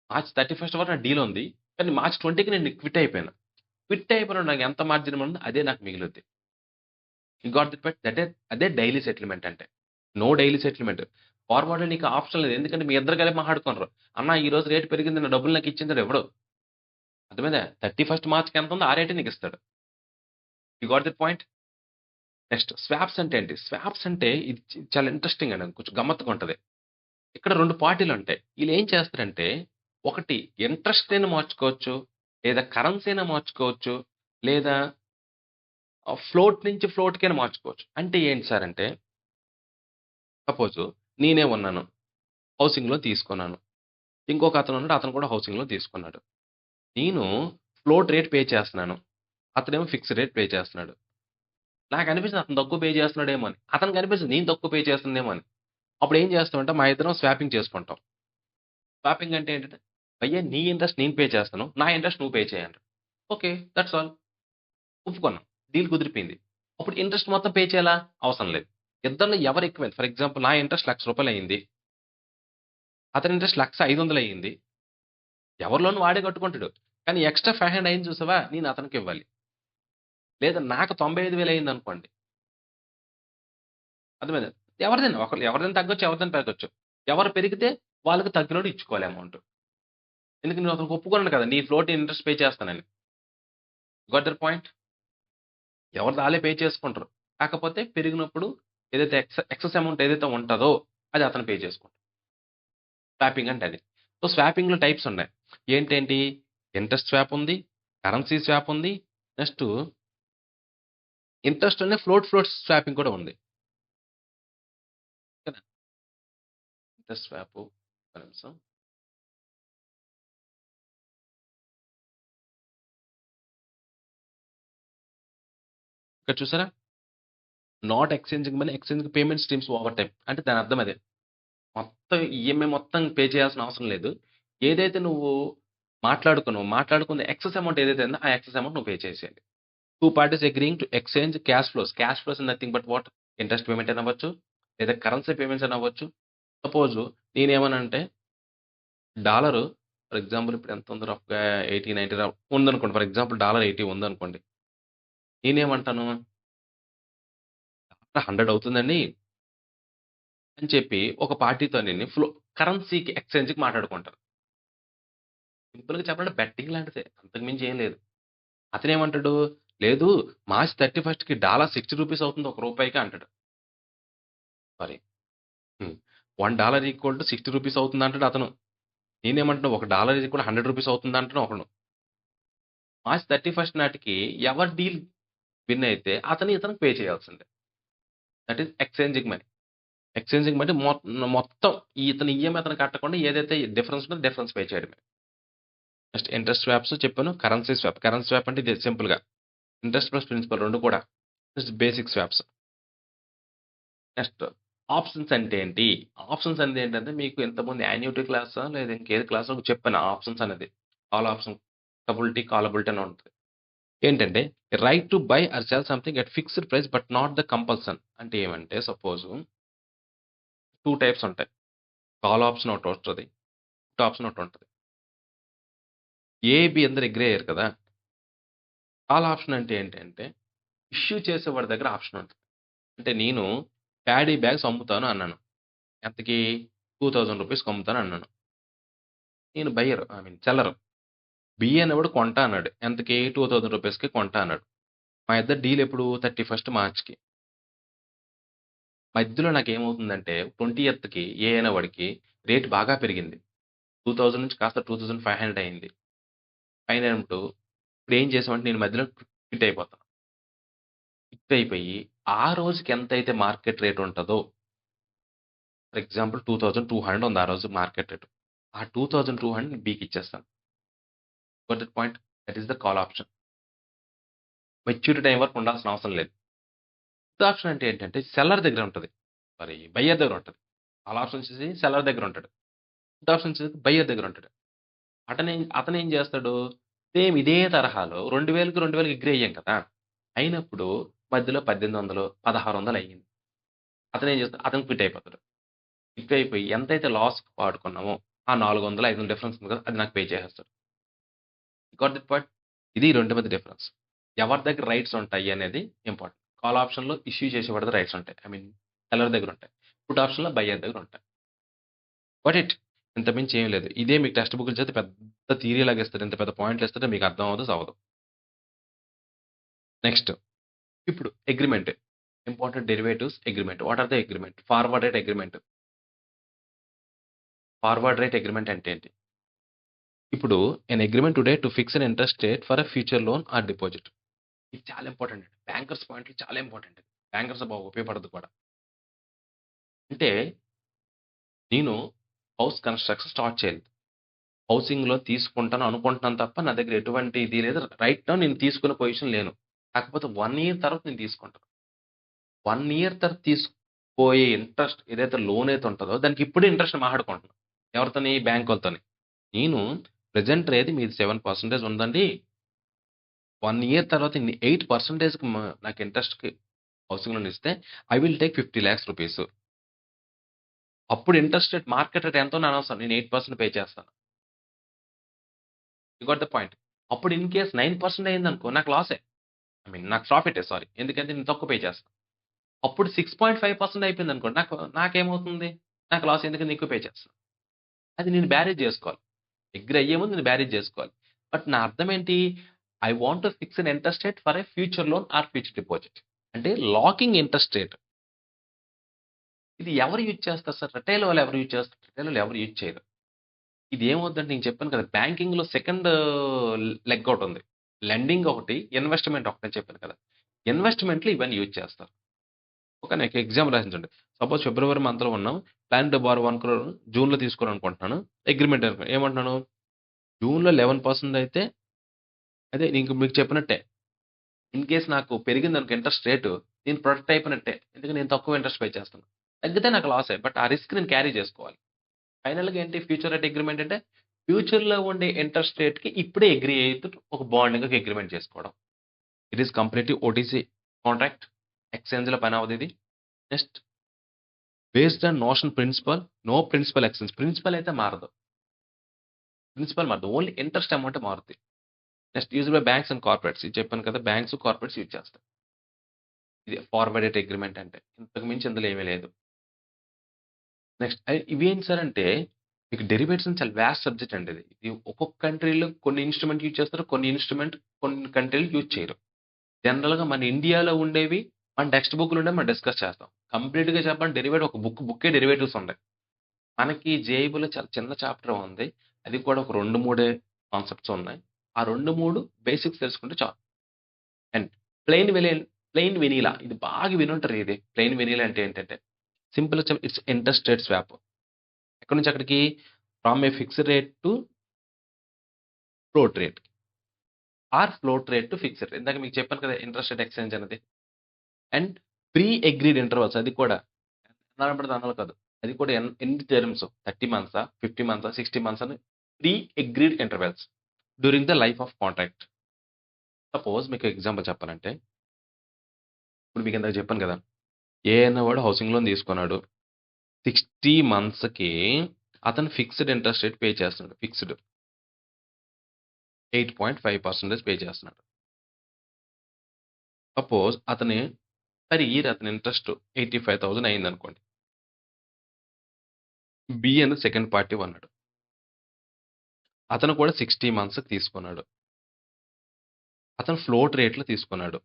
మార్చ్ 31 వరకు నా డీల్ ఉంది. కానీ మార్చ్ 20కి నేను క్విట్ అయిపోయాను. క్విట్ అయిపోయినప్పుడు నాకు ఎంత మార్జిన్ ఉందో అదే నాకు మిగులుద్ది. You got the point? అదే డైలీ సెటిల్మెంట్ అంటే. No daily settlement. ఫార్వర్డ్‌లో నీకు ఆప్షన్ లేదు. ఎందుకంటే మీ ఇద్దరు కలిపి మాట్లాడుకున్నారు. అన్న ఈరోజు రేట్ పెరిగింది. నా డబ్బులు నాకు ఇచ్చేయండి ఇవ్వడు. అర్థమైందా? 31 మార్చ్‌కి ఎంత ఉందో ఆ రేటే నీకు ఇస్తాడు. You got the point? Next swaps అంటే ఏంటి? స్వాప్స్ అంటే ఇది చాలా ఇంట్రెస్టింగ్ అండి. కొంచెం గమ్మత్తుగా ఉంటది. ఇక్కడ 2 పార్టీలుంటాయి. ఈళ్ళేం చేస్తారంటే, ఒకటి ఇంట్రెస్ట్ అయినా మార్చుకోవచ్చు. లేదా కరెన్సీ అయినా మార్చుకోవచ్చు. లేదా ఫ్లోట్ నుంచి ఫ్లోట్‌కైనా మార్చుకోవచ్చు. అంటే ఏంటి సార్ అంటే, సపోజు నేనే ఉన్నాను. హౌసింగ్ లోన్ తీసుకున్నాను. ఇంకొక అతనున్నాడు. అతను కూడా హౌసింగ్ లోన్ తీసుకున్నాడు. నేను ఫ్లోట్ రేట్ పే చేస్తున్నాను. అతనేమో ఫిక్స్డ్ రేట్ పే చేస్తున్నాడు. నాకనిపిస్తుంది అతను తక్కువ పే చేస్తున్నాడేమో అని. అతనికనిపిస్తుంది నేను తక్కువ పే చేస్తున్నానేమో అని. అప్పుడేం చేస్తామంటే మా ఇద్దరం స్వాపింగ్ చేసుకుంటాం. స్వాపింగ్ అంటే ఏంటంటే, భయ్యా నీ ఇంట్రెస్ట్ నేను పే చేస్తాను. నా ఇంట్రెస్ట్ నువ్వు పే చేయి అంటాడు. ఓకే. That's all. ఒప్పుకున్నాం. డీల్ కుదిరిపోయింది. అప్పుడు ఇంట్రెస్ట్ మొత్తం పే చేయాలా? అవసరం లేదు. ఇద్దరిలో ఎవరు ఎక్కువైంది ఫర్ ఎగ్జాంపుల్ నా ఇంట్రెస్ట్ రూ. 1,00,000 అయింది. అతని ఇంట్రెస్ట్ 1,500 అయింది. ఎవరి లోన్ వాడే కట్టుకుంటాడు. కానీ ఎక్స్‌ట్రా 500 అయింది చూసావా? నేను అతనికివ్వాలి. లేదా నాకు 95,000 అయిందనుకోండి. అర్థమైందా? ఎవరిదైనా తగ్గొచ్చు, ఎవరిదైనా పెరగొచ్చు. ఎవరు పెరిగితే వాళ్ళకి తగ్గినోడు ఇచ్చుకోవాలి అమౌంట్. ఎందుకంటే నేను అతనికి ఒప్పుకున్నాను కదా! నీ ఫ్లోట్ ఇంట్రెస్ట్ పే చేస్తానని. Got that point? ఎవరిది ఆళ్ళే పే చేసుకుంటారు. కాకపోతే పెరిగినప్పుడు ఏదైతే ఎక్సెస్ అమౌంట్ ఏదైతే ఉంటదో అది అతను పే చేసుకుంటాడు. స్వాపింగ్ అంటే అది. సో, స్వాపింగ్‌లో టైప్స్ ఉన్నాయి. ఏంటేంటి? ఇంట్రెస్ట్ స్వాప్ ఉంది. కరెన్సీ స్వాప్ ఉంది. నెక్స్టు ఇంట్రెస్ట్‌లోనే ఫ్లోట్ స్వాపింగ్ కూడా ఉంది. ఓకేనా? ఇంట్రెస్ట్ స్వాపు ఒక్క నిమిషం. ఇక్కడ చూసారా? Not exchanging money exchanging payment streams over time. అంటే దాని అర్థం అదే. మొత్తం ఈఎంఐ మొత్తం పే చేయాల్సిన అవసరం లేదు. ఏదైతే నువ్వు మాట్లాడుకున్న ఎక్సెస్ అమౌంట్ ఏదైతే ఉందో ఆ ఎక్సెస్ అమౌంట్ నువ్వు పే చేసేయాలి. 2 parties agreeing to exchange cash flows. Cash flows nothing but what? Interest payment అయినా అవ్వచ్చు. లేదా కరెన్సీ పేమెంట్స్ అయినా అవ్వచ్చు. సపోజ్ నేనేమన్నానంటే డాలరు ఫర్ ఎగ్జాంపుల్ ఇప్పుడు ఎంత ఉంది రఫ్‌గా 80, 90 ఉందనుకోండి. ఫర్ ఎగ్జాంపుల్ $80 ఉందనుకోండి. నేనేమంటాను? 100 అవుతుందండి అని చెప్పి ఒక పార్టీతో నేను కరెన్సీకి ఎక్స్‌చేంజ్‌కి మాట్లాడుకుంటాను. సింపుల్‌గా చెప్పాలంటే బెట్టింగ్ లాంటిదే. అంతకు మించి ఏం లేదు. అతనేమంటాడు? లేదు మార్చ్ 31కి $60 అవుతుంది ఒక రూపాయికి అంటాడు. సారీ. హ్మ్. $1 ఈక్వల్ టు $60 అవుతుందంటాడు అతను. నేనేమంటున్నా ఒక $1 ఈక్వల్ $100 అవుతుందంటున్నా ఒకడు. మార్చ్ 31 నాటికి ఎవరి డీల్ విన్ అయితే ఇతనికి పే చేయాల్సిందే. That is exchanging money. Exchanging money మొత్తం ఇతని ఈఎంఐ అతను కట్టకుండా ఏదైతే డిఫరెన్స్ ఉందో డిఫరెన్స్ పే చేయడమే. నెక్స్ట్ ఇంట్రెస్ట్ స్వాప్స్ చెప్పాను. Currency swap. కరెన్సీ స్వాప్ అంటే ఇది సింపుల్‌గా ఇంట్రెస్ట్ ప్లస్ ప్రిన్సిపల్ 2 కూడా. Next basic swaps. Next options అంటే ఏంటి? ఆప్షన్స్ అంటే ఏంటంటే మీకు ఇంతకుముందు యాన్యుటీ క్లాసా లేదా ఇంకేది క్లాసో చెప్పాను ఆప్షన్స్ అనేది. కాల్ ఆప్షన్, కబులిటీ, కాలబిలిటీ అని ఉంటది. ఏంటంటే right to buy or sell something at fixed price but not the compulsion. అంటే ఏమంటే సపోజ్ 2 టైప్స్ ఉంటాయి. కాల్ ఆప్షన్ ఒకటొస్తది. పుట్ ఆప్షన్ ఒకటుంటది. ఏ, బి అందరూ అగ్రీ అయ్యారు కదా! కాల్ ఆప్షన్ అంటే ఏంటంటే ఇష్యూ చేసేవాడి దగ్గర ఆప్షన్ ఉంటది. అంటే నేను ప్యాడీ బ్యాగ్స్ అమ్ముతాను అన్నాను. ఎంతకి? ₹2000కి అమ్ముతాను అన్నాను. నేను buyer I mean seller. B అనేవాడు కొంటా అన్నాడు. ఎంతకి? ₹2000కి కొంటా అన్నాడు. మా ఇద్దరి డీల్ ఎప్పుడు? 31 మార్చ్‌కి. మధ్యలో నాకేమవుతుందంటే 20థ్‌కి ఏ అనేవాడికి రేట్ బాగా పెరిగింది. 2000 నుంచి కాస్త 2500 అయింది. అయినప్పుడు ఇప్పుడేం చేసామంటే నేను మధ్యలో క్విట్ అయిపోతాను. క్విట్ అయిపోయి ఆ రోజుకి ఎంతైతే మార్కెట్ రేట్ ఉంటదో ఫర్ ఎగ్జాంపుల్ 2200 ఉంది ఆ రోజు మార్కెట్ రేట్. ఆ 2200 బికి ఇచ్చేస్తాను. Got that point? That is the call option. Maturity time వరకు ఉండాల్సిన అవసరం లేదు. పుట్ ఆప్షన్ అంటే ఏంటంటే సెల్లర్ దగ్గర ఉంటది. సారీ బయ్యర్ దగ్గర ఉంటది. కాల్ ఆప్షన్ వచ్చేసి సెల్లర్ దగ్గర ఉంటాడు. పుట్ ఆప్షన్ వచ్చేసి బయ్యర్ దగ్గర ఉంటాడు. అతనేం చేస్తాడు? సేమ్ ఇదే తరహాలో 2000కి 2000కి అగ్రీ అయ్యాం కదా! అయినప్పుడు మధ్యలో 1800, 1600 అయ్యింది. అతనేం చేస్తాడు? అతను క్విట్ అయిపోతాడు. క్విట్ అయిపోయి ఎంతైతే లాస్‌కి వాడుకున్నామో ఆ 400, 500 డిఫరెన్స్ ఉంది కదా! అది నాకు పే చేసేస్తాడు. Got that point? ఇది 2 మధ్య డిఫరెన్స్. ఎవరి దగ్గర రైట్స్ ఉంటాయి అనేది ఇంపార్టెంట్. కాల్ ఆప్షన్‌లో ఇష్యూ చేసేవాడి రైట్స్ ఉంటాయి. ఐ మీన్ సెల్లర్ దగ్గర ఉంటాయి. పుట్ ఆప్షన్‌లో బయ్యర్ దగ్గర ఉంటాయి. Got it. ఇంతకు మించి ఏమి లేదు. ఇదే మీకు టెక్స్ట్ బుక్‌లు చదివితే పెద్ద థియరీ లాగా ఇస్తాడు. ఇంత పెద్ద పాయింట్లు ఇస్తాడు మీకు అర్థం అవ్వదు, సవ్వదు. నెక్స్ట్ ఇప్పుడు agreement. Important derivatives agreement. What are the agreement? Forward rate agreement. Forward rate agreement అంటే ఏంటి? ఇప్పుడు an agreement today to fix an interest rate for a future loan or deposit. ఇది చాలా ఇంపార్టెంట్ అండి. బ్యాంకర్స్ పాయింట్లు చాలా important. Bankers బాగా ఉపయోగపడదు కూడా. అంటే నేను హౌస్ కన్‌స్ట్రక్షన్ స్టార్ట్ చేయాలి. హౌసింగ్‌లో తీసుకుంటాను అనుకుంటున్నాను తప్ప నా దగ్గర ఎటువంటి ఇది లేదు. రైట్ నౌ నేను తీసుకునే పొజిషన్ లేను. కాకపోతే 1 ఇయర్ తర్వాత నేను తీసుకుంటాను. 1 ఇయర్ తర్వాత తీసుకోబోయే ఇంట్రెస్ట్ ఏదైతే లోన్ అయితే ఉంటదో దానికి ఇప్పుడే ఇంట్రెస్ట్ మాట్లాడుకుంటున్నాను. ఎవరితోని? బ్యాంకోళ్ళతోని. నేను ప్రెజెంట్ రేట్ మీది 7% ఉందండి. 1 ఇయర్ తర్వాత 8%కి నాకు ఇంట్రెస్ట్‌కి హౌసింగ్ లోన్ ఇస్తే I will take 50 lakhs rupees. అప్పుడు ఇంట్రెస్ట్ రేట్ మార్కెట్ రేట్ ఎంతో నాకు అనవసరం. నేను 8% పే చేస్తాను. You got the point. అప్పుడు ఇన్ కేస్ 9% అయిందనుకో నాకు లాసే. ఐ మీన్ నాకు ప్రాఫిటే సారీ. ఎందుకంటే నేను తక్కువ పే చేస్తాను. అప్పుడు 6.5% అయిపోయిందనుకోండి నాకేమవుతుంది? నాకు లాస్ ఎందుకంటే ఎక్కువ పే చేస్తాను. అది నేను బ్యారేజ్ జేసుకోవాలి. అగ్రీ అయ్యే ముందు నేను బ్యారేజ్ జేసుకోవాలి. బట్ నా అర్థం ఏంటి? I want to fix an interest rate for a future loan or future deposit. అంటే లాకింగ్ ఇంట్రెస్ట్ రేట్. ఇది ఎవరు యూజ్ చేస్తారు సార్? రిటైల్ వాళ్ళు ఎవరు యూజ్ చేస్తారు? రిటైల్ వాళ్ళు ఎవరు యూజ్ చేయరు. ఇది ఏమవుద్దంటే నేను చెప్పాను కదా! బ్యాంకింగ్‌లో సెకండ్ లెగ్ ఒకటుంది. లెండింగ్ ఒకటి, ఇన్వెస్ట్‌మెంట్ ఒకటని చెప్పాను కదా! ఇన్వెస్ట్‌మెంట్‌లో ఇవన్నీ యూజ్ చేస్తారు. ఒక నాకు ఎగ్జాంపుల్ రాసాను చూడండి. సపోజ్ ఫిబ్రవరి మంత్‌లో ఉన్నాం. ప్లాన్ టు బారో 1 క్రోర్ జూన్‌లో తీసుకోవాలనుకుంటున్నాను. అగ్రీమెంట్ ఏమంటున్నాను? జూన్‌లో 11% అయితే అదే మీకు చెప్పినట్టే. ఇన్ కేస్ నాకు పెరిగిందనుకో ఇంట్రెస్ట్ రేటు నేను ప్రొటెక్ట్ అయిపోయినట్టే. ఎందుకంటే నేను తక్కువ ఇంట్రెస్ట్ పే చేస్తాను. తగ్గితే నాకు లాసే. బట్ ఆ రిస్క్ నేను క్యారీ చేసుకోవాలి. ఫైనల్‌గా ఏంటి ఫ్యూచర్ రేట్ అగ్రీమెంట్ అంటే ఫ్యూచర్‌లో ఉండే ఇంట్రెస్ట్ రేట్‌కి ఇప్పుడే అగ్రీ అయితూ ఒక బాండింగ్‌కి అగ్రీమెంట్ చేసుకోవడం. It is completely OTC contract. ఎక్స్‌చేంజ్‌లో పని అవ్వదు ఇది. Next based on notion principal, no principal exchange. Principal అయితే మారదు. ప్రిన్సిపల్ మారదు. ఓన్లీ ఇంట్రెస్ట్ అమౌంటే మారుద్ది. Next used by banks and corporates. ఇది చెప్పాను కదా! బ్యాంక్స్, కార్పొరేట్స్ యూజ్ చేస్తాయి. ఇది ఫార్వర్డ్ రేట్ అగ్రీమెంట్ అంటే. ఇంతకు మించి ఇందులో ఏమీ లేదు. నెక్స్ట్ ఇవేంటి సార్ అంటే, మీకు డెరివేటివ్స్ అని చాలా వాస్ట్ సబ్జెక్ట్ అండి ఇది. ఇది ఒక్కొక్క కంట్రీలో కొన్ని ఇన్‌స్ట్రుమెంట్ యూజ్ చేస్తారు. కొన్ని ఇన్‌స్ట్రుమెంట్ కొన్ని కంట్రీలు యూజ్ చేయరు. జనరల్‌గా మన ఇండియాలో ఉండేవి మన టెక్స్ట్ బుక్‌లో ఉండేవి మనం డిస్కస్ చేస్తాం. కంప్లీట్‌గా చెప్పాలంటే డెరివేటివ్ ఒక బుక్కే డెరివేటివ్స్ ఉన్నాయి. మనకి జేఈబీలో చాలా చిన్న చాప్టర్ ఉంది. అది కూడా ఒక 2, 3 కాన్సెప్ట్స్ ఉన్నాయి. ఆ 2, 3 బేసిక్స్ తెలుసుకుంటే చాలు. అండ్ ప్లెయిన్ వెనిల్ ప్లెయిన్ వెనిలా ఇది బాగా వినుంటారు ఇది. ప్లెయిన్ వెనిలా అంటే ఏంటంటే సింపుల్‌గా ఇట్స్ ఇంట్రెస్ట్ రేట్ స్వాప్. ఎక్కడి నుంచి అక్కడికి from a fixed rate to float rate or float rate to fixed rate. ఇందాక మీకు చెప్పాను కదా! ఇంట్రెస్ట్ రేట్ ఎక్స్చేంజ్ అనేది. అండ్ ప్రీ అగ్రీడ్ ఇంటర్వల్స్ అది కూడా. ఎన్నాళ్ళు పడితే అన్నాలు కాదు. అది కూడా ఎన్ని టర్మ్స్ 30 మంత్సా, 50 మంత్సా, 60 మంత్స్ అని pre agreed intervals during the life of contract. Suppose మీకు ఎగ్జాంపుల్ చెప్పాలంటే, ఇప్పుడు మీకు ఇందాక చెప్పాను కదా! ఏ అనేవాడు హౌసింగ్ లోన్ తీసుకున్నాడు. 60 మంత్స్‌కి అతను ఫిక్స్డ్ ఇంట్రెస్ట్ రేట్ పే చేస్తున్నాడు. ఫిక్స్డ్ 8.5% పే చేస్తున్నాడు. సపోజ్ అతని పర్ ఇయర్ అతని ఇంట్రెస్ట్ 85,000 అయిందనుకోండి. బి అని సెకండ్ పార్టీ ఉన్నాడు. అతను కూడా 60 మంత్స్‌కి తీసుకున్నాడు. అతను ఫ్లోట్ రేట్‌లో తీసుకున్నాడు.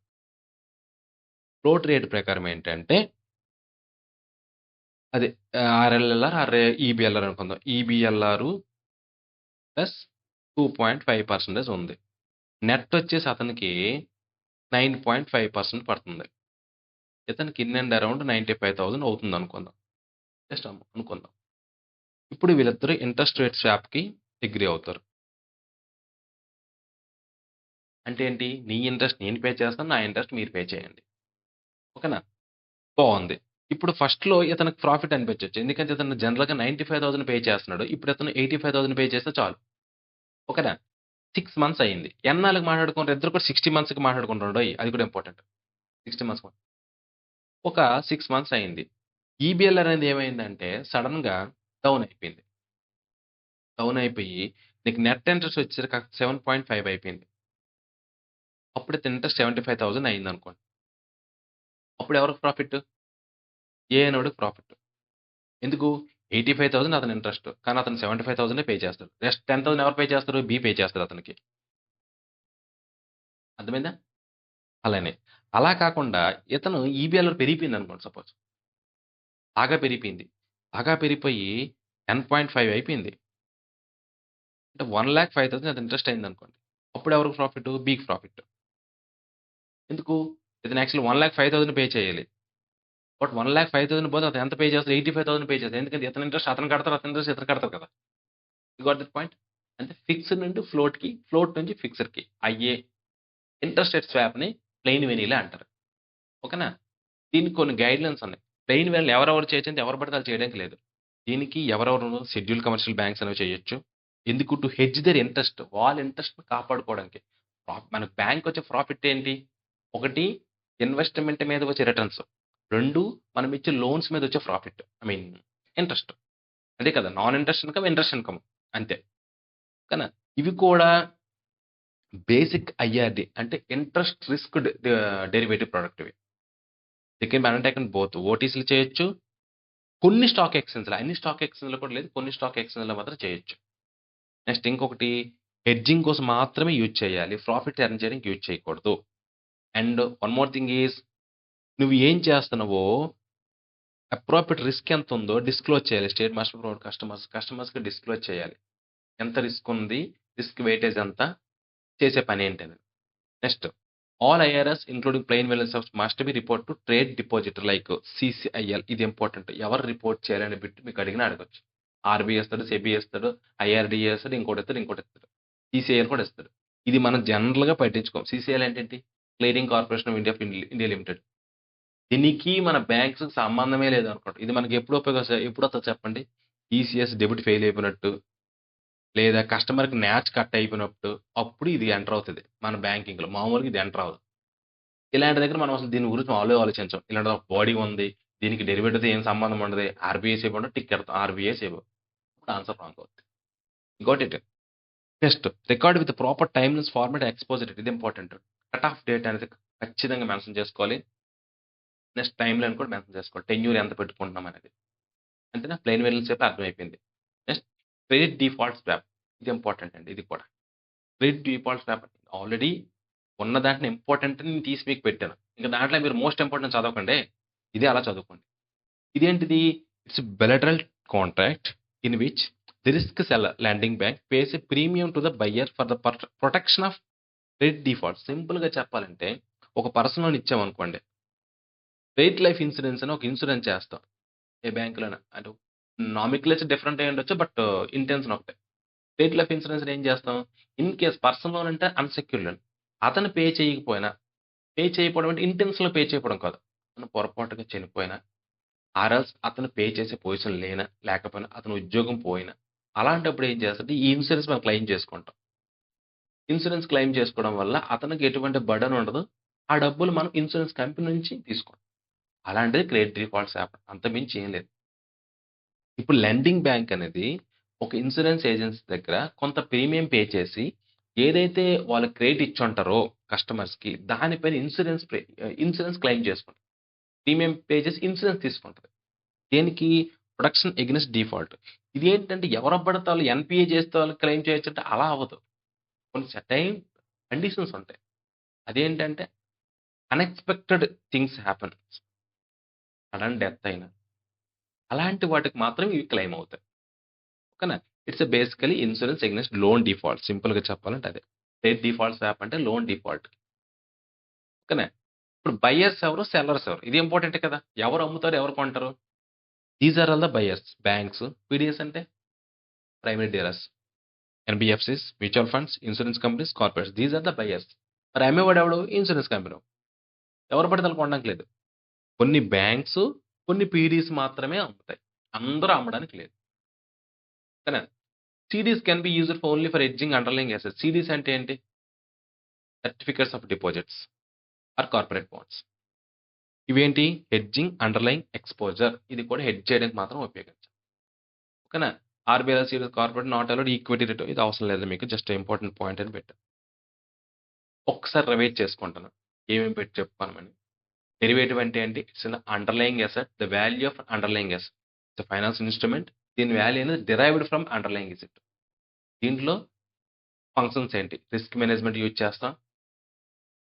ఫ్లోట్ రేట్ ప్రకారం ఏంటంటే అదే ఆర్ఎల్ఎల్ఆర్, ఈబీఎల్ఆర్ అనుకుందాం. ఈబీఎల్ఆర్ ప్లస్ 2.5% ఉంది. నెట్ వచ్చేసి అతనికి 9.5% పడుతుంది. ఇతనికి ఇన్ అండ్ అరౌండ్ 95,000 అవుతుంది అనుకుందాం. జస్ట్ అనుకుందాం. ఇప్పుడు వీళ్ళిద్దరూ ఇంట్రెస్ట్ రేట్ స్వాప్‌కి అగ్రీ అవుతారు. అంటే ఏంటి? నీ ఇంట్రెస్ట్ నేను పే చేస్తాను. నా ఇంట్రెస్ట్ మీరు పే చేయండి. ఓకేనా? బావుంది. ఇప్పుడు ఫస్ట్‌లో ఇతనికి ప్రాఫిట్ అనిపించొచ్చు. ఎందుకంటే ఇతను జనరల్‌గా 95,000 పే చేస్తున్నాడు. ఇప్పుడు ఇతను 85,000 పే చేస్తే చాలు. ఓకేనా? 6 మంత్స్ అయింది. ఎన్నాళ్ళకి మాట్లాడుకుంటారు? ఇద్దరు కూడా 60 మంత్స్‌కి మాట్లాడుకుంటున్నారోయ్! అది కూడా ఇంపార్టెంట్. 60 మంత్స్ ఒక 6 మంత్స్ అయింది. ఈబీఎల్ఆర్ అనేది ఏమైందంటే సడెన్‌గా డౌన్ అయిపోయింది. డౌన్ అయిపోయి నీకు నెట్ ఇంట్రెస్ట్ వచ్చేసరికి 7.5 అయిపోయింది. అప్పుడు ఇతని ఇంట్రెస్ట్ 75,000 అయిందనుకోండి. అప్పుడు ఎవరికి ప్రాఫిట్? ఏ అనేవాడికి ప్రాఫిట్. ఎందుకు? 85,000 అతని ఇంట్రెస్ట్. కానీ అతను 75,000 పే చేస్తాడు. నెక్స్ట్ 10,000 ఎవరు పే చేస్తారు? బి పే చేస్తాడు అతనికి. అర్థమైందా? అలానే. అలా కాకుండా ఇతను ఈబీఎల్ఆర్ పెరిగిపోయిందనుకోండి సపోజ్. బాగా పెరిగిపోయింది. బాగా పెరిగిపోయి 10.5 అయిపోయింది. అంటే 1,05,000 అది ఇంట్రెస్ట్ అయిందనుకోండి. అప్పుడు ఎవరికి ప్రాఫిట్? బికి ప్రాఫిట్. ఎందుకు? ఇతను యాక్చువల్లీ 1,05,000 పే చేయాలి. బట్ 1,05,000 పోతే అతను ఎంత పే చేస్తాడు? 85,000 పే చేస్తాడు. ఎందుకంటే ఇతని ఇంట్రెస్ట్ అతను కడతారు. అతని ఇంట్రెస్ట్ ఇతను కడతారు కదా! You got that point? అంటే ఫిక్స్డ్ నుండి ఫ్లోట్‌కి, ఫ్లోట్ నుంచి ఫిక్స్డ్‌కి అయ్యే ఇంట్రెస్ట్ రేట్ స్వాప్‌ని ప్లెయిన్ వెనిలా అంటారు. ఓకేనా? దీనికి కొన్ని గైడ్‌లైన్స్ ఉన్నాయి. ప్లెయిన్ వెనిలా ఎవరెవరు చేయొచ్చంటే ఎవరు పడితే ఆళ్ళు చేయడానికి లేదు. దీనికి ఎవరెవరు షెడ్యూల్ కమర్షియల్ బ్యాంక్స్ అనేవి చేయొచ్చు. ఎందుకు? To hedge their interest. వాళ్ళ ఇంట్రెస్ట్‌ని కాపాడుకోవడానికి. మనకు బ్యాంక్ వచ్చే ప్రాఫిట్ ఏంటి? ఒకటి ఇన్వెస్ట్‌మెంట్ మీద వచ్చే రిటర్న్స్. 2 మనం ఇచ్చే లోన్స్ మీద వచ్చే ప్రాఫిట్. I mean interest. అదే కదా! Non interest income, interest income అంతే. ఓకేనా? ఇవి కూడా బేసిక్ ఐఆర్‌డి అంటే ఇంట్రెస్ట్ రిస్క్ డెరివేటివ్ ప్రొడక్ట్ ఇవి. They can be undertaken both ఓటీసీలు చేయొచ్చు. కొన్ని స్టాక్ ఎక్స్‌చేంజ్‌లో అన్ని స్టాక్ ఎక్స్‌చేంజ్‌లో కూడా లేదు. కొన్ని స్టాక్ ఎక్స్‌చేంజ్‌లో మాత్రం చేయొచ్చు. నెక్స్ట్ ఇంకొకటి హెడ్జింగ్ కోసం మాత్రమే యూజ్ చేయాలి. ప్రాఫిట్ ఎర్న్ చేయడానికి యూజ్ చేయకూడదు. And one more thing is నువ్వు ఏం చేస్తున్నావో అప్రాప్రియేట్ రిస్క్ ఎంత ఉందో డిస్క్లోజ్ చేయాలి. స్టేట్ మాస్టర్ ప్రమోట్ కస్టమర్స్‌కి డిస్క్లోజ్ చేయాలి. ఎంత రిస్క్ ఉంది? రిస్క్ వెయిటేజ్ ఎంత? చేసే పని ఏంటని. Next all IRS including plain values must be report to trade depositer like CCIL ఇది ఇంపార్టెంట్. ఎవరు రిపోర్ట్ చేయాలని బిట్ మీకు అడిగినా అడగొచ్చు. ఆర్బీఐ ఇస్తాడు, సెబీ ఇస్తాడు, ఐఆర్‌డీఏ ఇస్తాడు, ఇంకోటి ఇస్తాడు. సీసీఐఎల్ కూడా ఇస్తాడు. ఇది మనం జనరల్‌గా పట్టించుకోం. సీసీఐఎల్ అంటే ఏంటి? Clearing corporation of India limited. దీనికి మన బ్యాంక్స్‌కి సంబంధమే లేదనుకోండి. ఇది మనకి ఎప్పుడొస్తది చెప్పండి? టీసీఎస్ డెబిట్ ఫెయిల్ అయిపోయినట్టు, లేదా కస్టమర్‌కి న్యాచ్ కట్ అయిపోయినప్పుడు, అప్పుడు ఇది ఎంటర్ అవుతది. మన బ్యాంకింగ్‌లో. మామూలుగా ఇది ఎంటర్ అవ్వదు. ఇలాంటి దగ్గర మనం అసలు దీని గురించి ఆలోచించం. ఇలాంటి ఒక బాడీ ఉంది. దీనికి డెరివేటివ్‌తో ఏం సంబంధం ఉండదు. ఆర్బీఐ సేఫ్ అంటే టిక్ ఎడతాం. RBI safe. అప్పుడు ఆన్సర్ రాంగ్ అవుద్ది. Got it? Next record with proper timeless format exposure ఇది ఇంపార్టెంట్. కట్ ఆఫ్ డేట్ అనేది ఖచ్చితంగా మెన్షన్ చేసుకోవాలి. నెక్స్ట్ టైమ్ లైన్ కూడా మెన్షన్ చేసుకోవాలి. టెన్యూర్ ఎంత పెట్టుకుంటున్నాం అనేది. అంతేనా? ప్లెయిన్ వేరియబుల్స్ చెప్పి అర్థమైపోయింది. నెక్స్ట్ క్రెడిట్ డిఫాల్ట్ స్వాప్ ఇది ఇంపార్టెంట్ అండి. ఇది కూడా క్రెడిట్ డిఫాల్ట్ స్వాప్ ఆల్రెడీ ఉన్న దాంట్లో ఇంపార్టెంట్ నేను తీసి మీకు పెట్టాను. ఇంకా దాంట్లో మీరు మోస్ట్ ఇంపార్టెంట్ చదవకండి. ఇదే అలా చదువుకోండి. ఇదేంటిది? It's bilateral contract in which the risk seller lending bank pays a premium to the buyer for the protection of credit default. సింపుల్‌గా చెప్పాలంటే ఒక పర్సనల్ లోన్ ఇచ్చామనుకోండి. క్రెడిట్ లైఫ్ ఇన్సూరెన్స్ అని ఒక ఇన్సూరెన్స్ చేస్తాం. ఏ బ్యాంక్‌లోనా అంటే నామిక్యులేచర్ డిఫరెంట్ అయ్యి ఉండొచ్చు. బట్ ఇంటెన్షన్ ఒకటే. క్రెడిట్ లైఫ్ ఇన్సూరెన్స్ ఏం చేస్తాం? ఇన్ కేస్ పర్సనల్ లోన్ అంటే అన్‌సెక్యూర్డ్ లోన్. అతను పే చేయకపోయినా, పే చేయకపోవడం అంటే ఇంటెన్షన్‌లో పే చేయకపోవడం కాదు. అతను పొరపాటుగా చనిపోయినా, ఆర్ అతను పే చేసే పొజిషన్ లేకపోయినా, అతని ఉద్యోగం పోయినా, అలాంటప్పుడు ఏం చేస్తారంటే ఈ ఇన్సూరెన్స్ మనం క్లెయిమ్ చేసుకుంటాం. ఇన్సూరెన్స్ క్లెయిమ్ చేసుకోవడం వల్ల అతనికి ఎటువంటి బర్డెన్ ఉండదు. ఆ డబ్బులు మనం ఇన్సూరెన్స్ కంపెనీ నుంచి తీసుకుంటాం. అలాంటిది క్రెడిట్ డిఫాల్ట్స్ యాప్. అంతకుమించి ఏం లేదు. ఇప్పుడు లెండింగ్ బ్యాంక్ అనేది ఒక ఇన్సూరెన్స్ ఏజెన్సీ దగ్గర కొంత ప్రీమియం పే చేసి, ఏదైతే వాళ్ళు క్రెడిట్ ఇచ్చుంటారో కస్టమర్స్‌కి దానిపైన ఇన్సూరెన్స్ క్లెయిమ్ చేసుకుంటారు. ప్రీమియం పే చేసి ఇన్సూరెన్స్ తీసుకుంటది. దేనికి? Protection against default. ఇదేంటంటే ఎవరు పడితే ఆళ్ళు ఎన్‌పీఏ చేస్తే వాళ్ళు క్లెయిమ్ చేయొచ్చంటే అలా అవ్వదు. కొన్ని సెర్టైన్ కండిషన్స్ ఉంటాయి. అదేంటంటే unexpected things happen. Sudden death అయినా, అలాంటి వాటికి మాత్రం ఇవి క్లెయిమ్ అవుతాయి. ఓకేనా? It's basically insurance against loan default. సింపుల్‌గా చెప్పాలంటే అదే. క్రెడిట్ డిఫాల్ట్ స్వాప్ అంటే లోన్ డిఫాల్ట్. ఓకేనా? ఇప్పుడు బయర్స్ ఎవరు? సెల్లర్స్ ఎవరు? ఇది ఇంపార్టెంటే కదా! ఎవరు అమ్ముతారు? ఎవరు కొంటారు? These are all the buyers. Banks. PDs అంటే primary dealers. NBFCs, mutual funds, insurance companies, corporates. These are the buyers. మరి అమ్మేవాడు ఎవడు? Insurance company. ఎవరు పడితే ఆళ్ళు కొనడానికి లేదు. కొన్ని బ్యాంక్స్, కొన్ని పీడీస్ మాత్రమే అమ్ముతాయి. అందరూ అమ్మడానికి లేదు. ఓకేనా? CDs can be used only for hedging underlying assets. CDs అంటే ఏంటి? Certificates of deposits or corporate bonds. ఇవేంటి? Hedging underlying exposure. ఇది కూడా హెడ్జ్ చేయడానికి మాత్రం ఉపయోగించాలి. ఓకేనా? RBI CDs corporate not allowed equity return. ఇది అవసరం లేదు మీకు. జస్ట్ ఇంపార్టెంట్ పాయింట్ అని పెట్టాను. ఒక్కసారి రివైజ్ చేసుకుంటాను. ఏమేమి పెట్టి చెప్పుకున్నామని. డెరివేటివ్ అంటే ఏంటి? It's an underlying asset. The value of underlying asset. It's a financial instrument. దీని వాల్యూ అనేది డిరైవ్డ్ ఫ్రమ్ అండర్‌లయింగ్ అసెట్. దీంట్లో ఫంక్షన్స్ ఏంటి? రిస్క్ మేనేజ్మెంట్ యూజ్ చేస్తాం.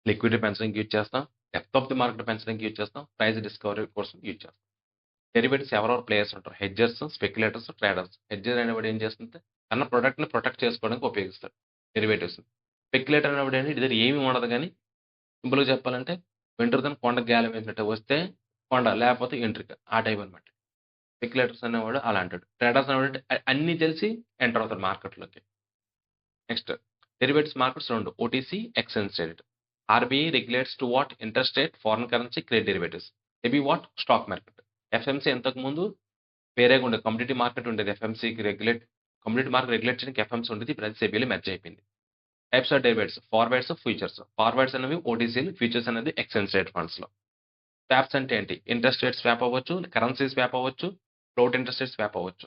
లిక్విడిటీ పెంచడానికి యూజ్ చేస్తాం. డెప్త్ ఆఫ్ ది మార్కెట్ పెంచడానికి యూజ్ చేస్తాం. ప్రైస్ డిస్కవరీ కోసం యూజ్ చేస్తాం. డెరివేటివ్స్ ఎవరెవరు ప్లేయర్స్ ఉంటారు? Hedgers, speculators, traders. హెడ్జర్ అనేవాడు ఏం చేస్తుంటే తన ప్రొడక్ట్‌ని ప్రొటెక్ట్ చేసుకోవడానికి ఉపయోగిస్తాడు డెరివేటివ్స్. స్పెక్యులేటర్ అనేవాడు ఏంటి? ఇది ఏమి ఉండదు గానీ సింపుల్‌గా చెప్పాలంటే వెంట్రుకని కొండకి గాలం వేసినట్టు వస్తే కొండ లేకపోతే ఎంట్రుక. ఆ టైప్ అనమాట. స్పెక్యులేటర్స్ అనేవాడు అలా అంటాడు. ట్రేడర్స్ అనేవాడు అన్నీ తెలిసి ఎంటర్ అవుతాడు మార్కెట్‌లోకి. Next derivatives markets 2 OTC, exchange traded. RBI regulates to what? Interest rate, foreign currency, credit derivatives. SEBI what? Stock market. FMC ఇంతకుముందు వేరేగా ఉండేది. కమోడిటీ మార్కెట్ ఉండేది. కమోడిటీ మార్కెట్ రెగ్యులేట్ చేయడానికి ఎఫ్ఎంసీ ఉండేది. ఇప్పుడు అది సెబీలో మెర్జ్ అయిపోయింది. Types of derivatives forwards, futures. Forwards అనేవి ఓటీసీలు, ఫ్యూచర్స్ అనేది ఎక్స్‌చేంజ్ రేట్ ఫండ్స్‌లో. స్వాప్స్ అంటే ఏంటి? ఇంట్రెస్ట్ రేట్ స్వాప్ అవ్వచ్చు, కరెన్సీ స్వాప్ అవ్వచ్చు, ఫ్లోట్ ఇంట్రెస్ట్ రేట్ స్వాప్ అవ్వచ్చు.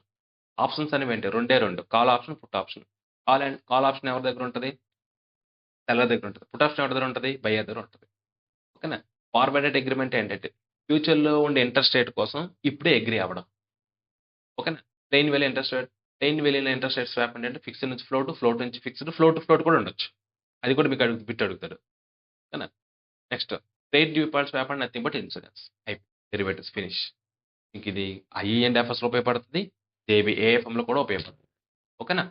ఆప్షన్స్ అనేవి ఏంటి? రెండే 2 call option, put option. Call option ఎవరి దగ్గర ఉంటది? సెల్లర్ దగ్గర ఉంటది. పుట్ ఆప్షన్ ఎవరి దగ్గర ఉంటది? బయ్యర్ దగ్గర ఉంటది. ఓకేనా? ఫార్వర్డెడ్ అగ్రీమెంట్ ఏంటంటే ఫ్యూచర్‌లో ఉండే ఇంట్రెస్ట్ రేట్ కోసం ఇప్పుడే అగ్రీ అవ్వడం. ఓకేనా? Plain variation interest rate swap అంటే ఫిక్స్డ్ నుంచి ఫ్లోట్, ఫ్లోట్ నుంచి ఫిక్స్డ్, ఫ్లోట్ టు ఫ్లోట్ కూడా ఉండొచ్చు. అది కూడా మీకు బిట్ అడుగుతాడు. ఓకేనా? నెక్స్ట్ ట్రేడ్ డిఫాల్ట్ స్వాప్ అంటే nothing but insurance. Derivatives finish. ఇంక ఇది ఐఈ అండ్ ఎఫ్ఎస్‌లో ఉపయోగపడుతది. ఏఎఫ్ఎంలో కూడా ఉపయోగపడుతుంది. ఓకేనా?